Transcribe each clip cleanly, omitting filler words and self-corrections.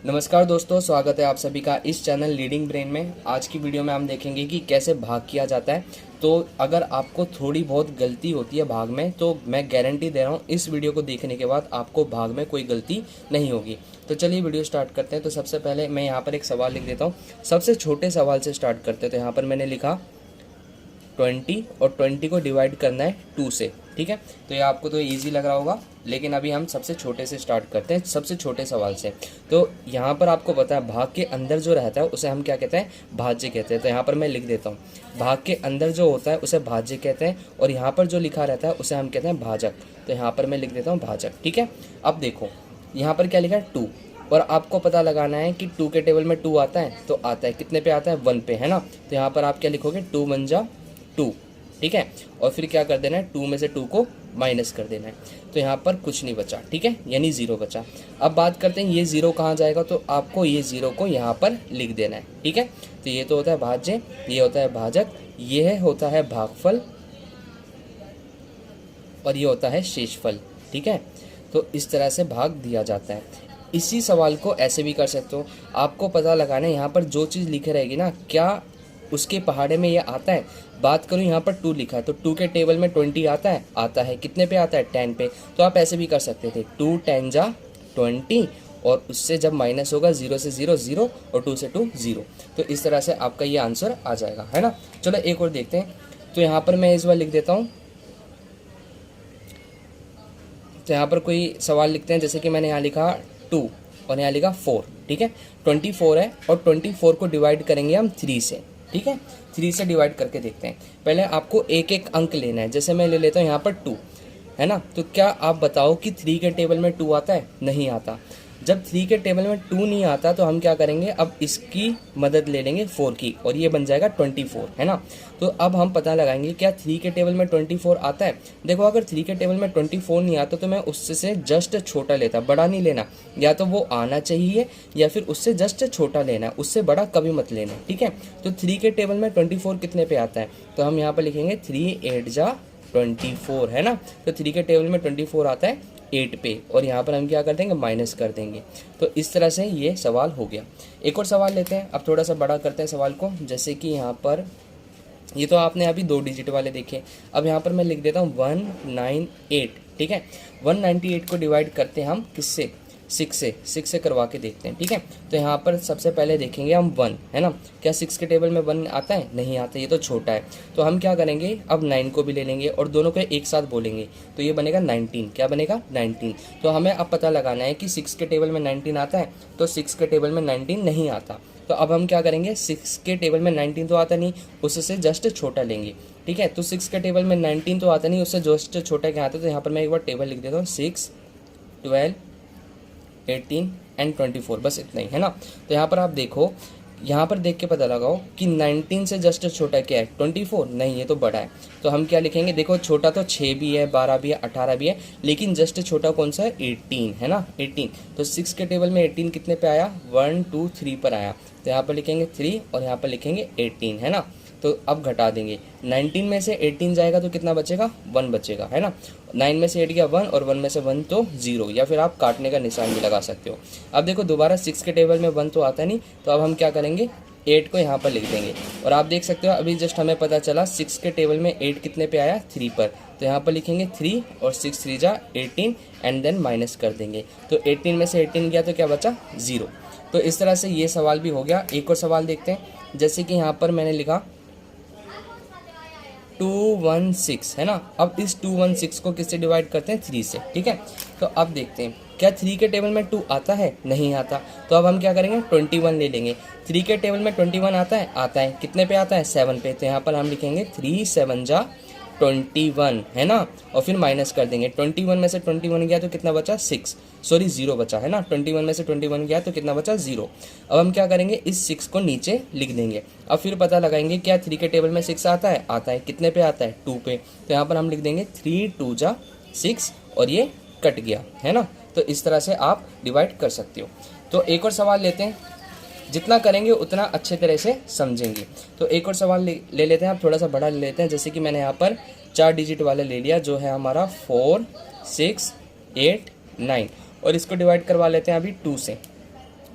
नमस्कार दोस्तों, स्वागत है आप सभी का इस चैनल लीडिंग ब्रेन में। आज की वीडियो में हम देखेंगे कि कैसे भाग किया जाता है। तो अगर आपको थोड़ी बहुत गलती होती है भाग में, तो मैं गारंटी दे रहा हूँ इस वीडियो को देखने के बाद आपको भाग में कोई गलती नहीं होगी। तो चलिए वीडियो स्टार्ट करते हैं। तो सबसे पहले मैं यहाँ पर एक सवाल लिख देता हूँ। सबसे छोटे सवाल से स्टार्ट करते हैं। तो यहाँ पर मैंने लिखा 20 और 20 को डिवाइड करना है 2 से। ठीक है, तो ये आपको तो इजी लग रहा होगा, लेकिन अभी हम सबसे छोटे से स्टार्ट करते हैं, सबसे छोटे सवाल से। तो यहाँ पर आपको पता है भाग के अंदर जो रहता है उसे हम क्या कहते हैं, भाज्य कहते हैं। तो यहाँ पर मैं लिख देता हूँ, भाग के अंदर जो होता है उसे भाज्य कहते हैं, और यहाँ पर जो लिखा रहता है उसे हम कहते हैं भाजक। तो यहाँ पर मैं लिख देता हूँ भाजक। ठीक है, अब देखो यहाँ पर क्या लिखा है 2, और आपको पता लगाना है कि 2 के टेबल में 2 आता है, तो आता है कितने पे आता है, 1 पे, है ना। तो यहाँ पर आप क्या लिखोगे, 2 1 जा 2। ठीक है, और फिर क्या कर देना है, 2 में से 2 को माइनस कर देना है। तो यहाँ पर कुछ नहीं बचा, ठीक है, यानी 0 बचा। अब बात करते हैं ये 0 कहाँ जाएगा, तो आपको ये 0 को यहाँ पर लिख देना है। ठीक है, तो ये तो होता है भाज्य, ये होता है भाजक, ये होता है भागफल, और ये होता है शेषफल। ठीक है, तो इस तरह से भाग दिया जाता है। इसी सवाल को ऐसे भी कर सकते हो। आपको पता लगाना है यहाँ पर जो चीज़ लिखी रहेगी ना, क्या उसके पहाड़े में ये आता है। बात करूँ यहाँ पर 2 लिखा है, तो 2 के टेबल में 20 आता है, आता है कितने पे आता है, 10 पे। तो आप ऐसे भी कर सकते थे, 2 10 जा 20, और उससे जब माइनस होगा 0 से 0 0, और 2 से 2 0। तो इस तरह से आपका ये आंसर आ जाएगा, है ना। चलो एक और देखते हैं। तो यहाँ पर मैं इस बार लिख देता हूँ। तो यहाँ पर कोई सवाल लिखते हैं, जैसे कि मैंने यहाँ लिखा 2 और यहाँ लिखा 4। ठीक है, 24 है, और 24 को डिवाइड करेंगे हम 3 से। ठीक है, 3 से डिवाइड करके देखते हैं। पहले आपको एक एक अंक लेना है। जैसे मैं ले लेता हूँ यहाँ पर 2, है ना। तो क्या आप बताओ कि 3 के टेबल में 2 आता है, नहीं आता। जब 3 के टेबल में 2 नहीं आता तो हम क्या करेंगे, अब इसकी मदद ले लेंगे 4 की, और ये बन जाएगा 24, है ना। तो अब हम पता लगाएंगे क्या 3 के टेबल में 24 आता है। देखो, अगर 3 के टेबल में 24 नहीं आता तो मैं उससे जस्ट छोटा लेता, बड़ा नहीं लेना। या तो वो आना चाहिए या फिर उससे जस्ट छोटा लेना है, उससे बड़ा कभी मत लेना। ठीक है, तो 3 के टेबल में 24 कितने पे आता है, तो हम यहाँ पर लिखेंगे 3 8 जा 24, है ना। तो 3 के टेबल में 24 आता है 8 पे, और यहाँ पर हम क्या कर देंगे, माइनस कर देंगे। तो इस तरह से ये सवाल हो गया। एक और सवाल लेते हैं, अब थोड़ा सा बड़ा करते हैं सवाल को। जैसे कि यहाँ पर ये तो आपने अभी 2 डिजिट वाले देखे। अब यहाँ पर मैं लिख देता हूँ 198। ठीक है, 198 को डिवाइड करते हैं हम किससे, 6 से करवा के देखते हैं। ठीक है, तो यहाँ पर सबसे पहले देखेंगे हम 1, है ना। क्या 6 के टेबल में 1 आता है, नहीं आता, ये तो छोटा है। तो हम क्या करेंगे, अब 9 को भी ले लेंगे और दोनों को एक साथ बोलेंगे, तो ये बनेगा 19। क्या बनेगा, 19। तो हमें अब पता लगाना है कि 6 के टेबल में 19 आता है, तो 6 के टेबल में 19 नहीं आता। तो अब हम क्या करेंगे, 6 के टेबल में 19 तो आता नहीं, उससे जस्ट छोटा लेंगे। ठीक है, तो 6 के टेबल में 19 तो आता नहीं, उससे जस्ट छोटा क्या आता है। तो यहाँ पर मैं एक बार टेबल लिख देता हूँ, 6 12 18 एंड 24, बस इतना ही, है ना। तो यहाँ पर आप देखो, यहाँ पर देख के पता लगाओ कि 19 से जस्ट छोटा क्या है, 24, नहीं, ये तो बड़ा है। तो हम क्या लिखेंगे, देखो छोटा तो 6 भी है, 12 भी है, 18 भी है, लेकिन जस्ट छोटा कौन सा है, 18, है ना, 18। तो 6 के टेबल में 18 कितने पे आया, 1 2 3 पर आया। तो यहाँ पर लिखेंगे 3 और यहाँ पर लिखेंगे 18, है ना। तो अब घटा देंगे, 19 में से 18 जाएगा तो कितना बचेगा, 1 बचेगा, है ना। 9 में से 8 गया 1, और 1 में से 1 तो 0, या फिर आप काटने का निशान भी लगा सकते हो। अब देखो दोबारा 6 के टेबल में 1 तो आता नहीं, तो अब हम क्या करेंगे, 8 को यहाँ पर लिख देंगे। और आप देख सकते हो अभी जस्ट हमें पता चला 6 के टेबल में 8 कितने पे आया, 3 पर। तो यहाँ पर लिखेंगे 3 और 6 3 जा 18, एंड देन माइनस कर देंगे। तो 18 में से 18 गया तो क्या बचा, 0। तो इस तरह से ये सवाल भी हो गया। एक और सवाल देखते हैं, जैसे कि यहाँ पर मैंने लिखा 216, है ना। अब इस 216 को किससे डिवाइड करते हैं, 3 से। ठीक है, तो अब देखते हैं क्या 3 के टेबल में 2 आता है, नहीं आता। तो अब हम क्या करेंगे, 21 ले लेंगे। 3 के टेबल में 21 आता है, आता है कितने पे आता है, 7 पे। तो यहाँ पर हम लिखेंगे 3 7 जा 21, है ना, और फिर माइनस कर देंगे। 21 में से 21 गया तो कितना बचा, 0 बचा, है ना। 21 में से 21 गया तो कितना बचा, 0। अब हम क्या करेंगे, इस 6 को नीचे लिख देंगे। अब फिर पता लगाएंगे क्या 3 के टेबल में 6 आता है, आता है कितने पे आता है, 2 पे। तो यहाँ पर हम लिख देंगे 3 2 जा 6, और ये कट गया, है ना। तो इस तरह से आप डिवाइड कर सकते हो। तो एक और सवाल लेते हैं, जितना करेंगे उतना अच्छे तरह से समझेंगे। तो एक और सवाल ले लेते हैं, आप थोड़ा सा बड़ा ले लेते हैं। जैसे कि मैंने यहाँ पर 4 डिजिट वाला ले लिया, जो है हमारा 4 6 8 9, और इसको डिवाइड करवा लेते हैं अभी 2 से।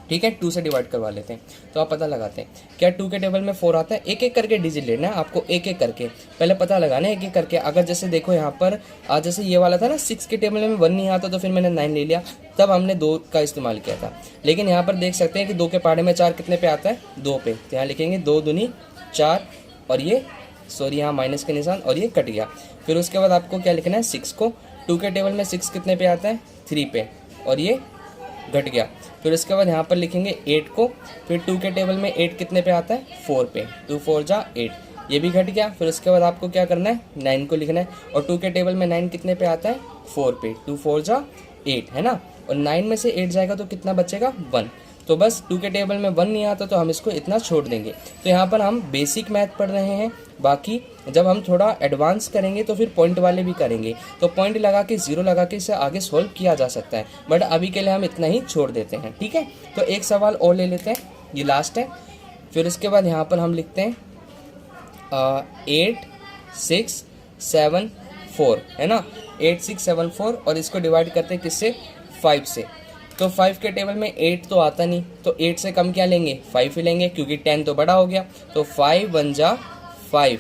ठीक है, 2 से डिवाइड करवा लेते हैं। तो आप पता लगाते हैं क्या 2 के टेबल में 4 आता है। एक एक करके डिजिट लेना है आपको, एक एक करके पहले पता लगाना है, एक एक करके। अगर जैसे देखो यहाँ पर जैसे ये वाला था ना 6 के टेबल में 1 नहीं आता, तो फिर मैंने 9 ले लिया, तब हमने 2 का इस्तेमाल किया था। लेकिन यहाँ पर देख सकते हैं कि 2 के पहाड़े में 4 कितने पे आता है, 2 पे। तो यहाँ लिखेंगे 2 दूनी 4, और ये सॉरी यहाँ माइनस के निशान, और ये कट गया। फिर उसके बाद आपको क्या लिखना है, 6 को। 2 के टेबल में 6 कितने पे आता है, 3 पे, और ये घट गया। फिर उसके बाद यहाँ पर लिखेंगे 8 को। फिर 2 के टेबल में 8 कितने पे आता है, 4 पे। 2 4 जा 8, ये भी घट गया। फिर उसके बाद आपको क्या करना है, 9 को लिखना है। और 2 के टेबल में 9 कितने पे आता है, 4 पे। 2 4 जा 8, है ना। और 9 में से 8 जाएगा तो कितना बचेगा, 1। तो बस 2 के टेबल में 1 नहीं आता, तो हम इसको इतना छोड़ देंगे। तो यहाँ पर हम बेसिक मैथ पढ़ रहे हैं, बाकी जब हम थोड़ा एडवांस करेंगे तो फिर पॉइंट वाले भी करेंगे। तो पॉइंट लगा के, जीरो लगा के इसे आगे सोल्व किया जा सकता है, बट अभी के लिए हम इतना ही छोड़ देते हैं, ठीक है। तो एक सवाल और ले लेते हैं, ये लास्ट है। फिर उसके बाद यहाँ पर हम लिखते हैं 8 6 7 4, है ना। 8 6 7 4, और इसको डिवाइड करते हैं किससे, 5 से। तो 5 के टेबल में 8 तो आता नहीं, तो 8 से कम क्या लेंगे, 5 ही लेंगे, क्योंकि 10 तो बड़ा हो गया। तो 5 1 जा 5।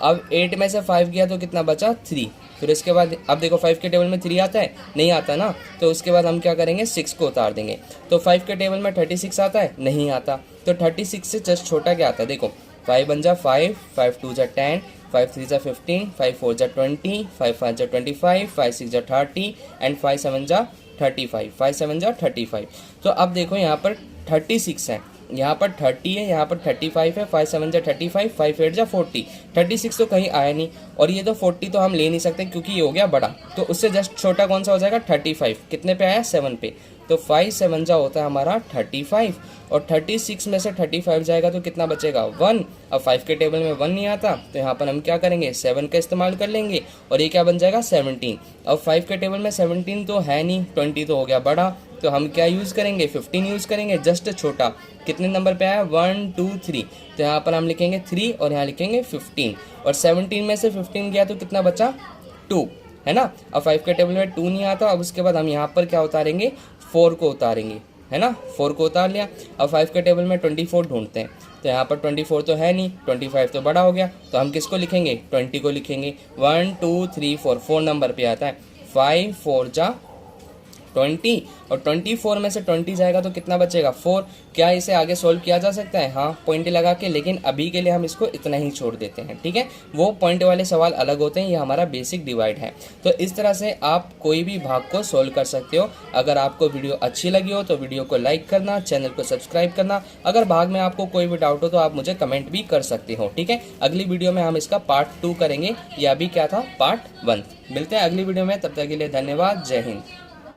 अब 8 में से 5 गया तो कितना बचा, 3। फिर इसके बाद अब देखो 5 के टेबल में 3 आता है, नहीं आता ना। तो उसके बाद हम क्या करेंगे, 6 को उतार देंगे। तो 5 के टेबल में 36 आता है, नहीं आता। तो 36 से जस्ट छोटा क्या आता है, देखो 5 1 जा 5, 5 2 जा 10, 5 3 जा 15, 5 4 जा 20, 5 5 जा 25, 5 6 जा 30, एंड 5 7 जा 35, 5 7 जा 35। तो अब देखो यहाँ पर 36 है, यहाँ पर 30 है, यहाँ पर 35 है। 5 7 जा 35, 5 8 जा 40। 36 तो कहीं आया नहीं, और ये तो 40 तो हम ले नहीं सकते क्योंकि ये हो गया बड़ा। तो उससे जस्ट छोटा कौन सा हो जाएगा, 35। कितने पे आया, 7 पे। तो 5 7 जा होता है हमारा 35, और 36 में से 35 जाएगा तो कितना बचेगा, 1। अब 5 के टेबल में 1 नहीं आता, तो यहाँ पर हम क्या करेंगे, 7 का इस्तेमाल कर लेंगे, और ये क्या बन जाएगा, 17। अब 5 के टेबल में 17 तो है नहीं, 20 तो हो गया बड़ा, तो हम क्या यूज़ करेंगे, 15 यूज़ करेंगे, जस्ट छोटा। कितने नंबर पे आया, 1 2 3। तो यहाँ पर हम लिखेंगे 3, और यहाँ लिखेंगे 15, और 17 में से 15 गया तो कितना बचा, 2, है ना। अब 5 के टेबल में 2 नहीं आता, अब उसके बाद हम यहाँ पर क्या उतारेंगे, 4 को उतारेंगे, है ना। 4 को उतार लिया। अब 5 के टेबल में 24 ढूंढते हैं, तो यहाँ पर 24 तो है नहीं, 25 तो बड़ा हो गया, तो हम किसको लिखेंगे, 20 को लिखेंगे। 1 2 3 4 नंबर पे आता है। 5 4 जा 20, और 24 में से 20 जाएगा तो कितना बचेगा, 4। क्या इसे आगे सोल्व किया जा सकता है, हाँ, पॉइंट लगा के, लेकिन अभी के लिए हम इसको इतना ही छोड़ देते हैं, ठीक है। वो पॉइंट वाले सवाल अलग होते हैं, ये हमारा बेसिक डिवाइड है। तो इस तरह से आप कोई भी भाग को सोल्व कर सकते हो। अगर आपको वीडियो अच्छी लगी हो तो वीडियो को लाइक करना, चैनल को सब्सक्राइब करना। अगर भाग में आपको कोई भी डाउट हो तो आप मुझे कमेंट भी कर सकते हो, ठीक है। अगली वीडियो में हम इसका पार्ट 2 करेंगे, ये अभी क्या था, पार्ट 1। मिलते हैं अगली वीडियो में, तब तक के लिए धन्यवाद, जय हिंद।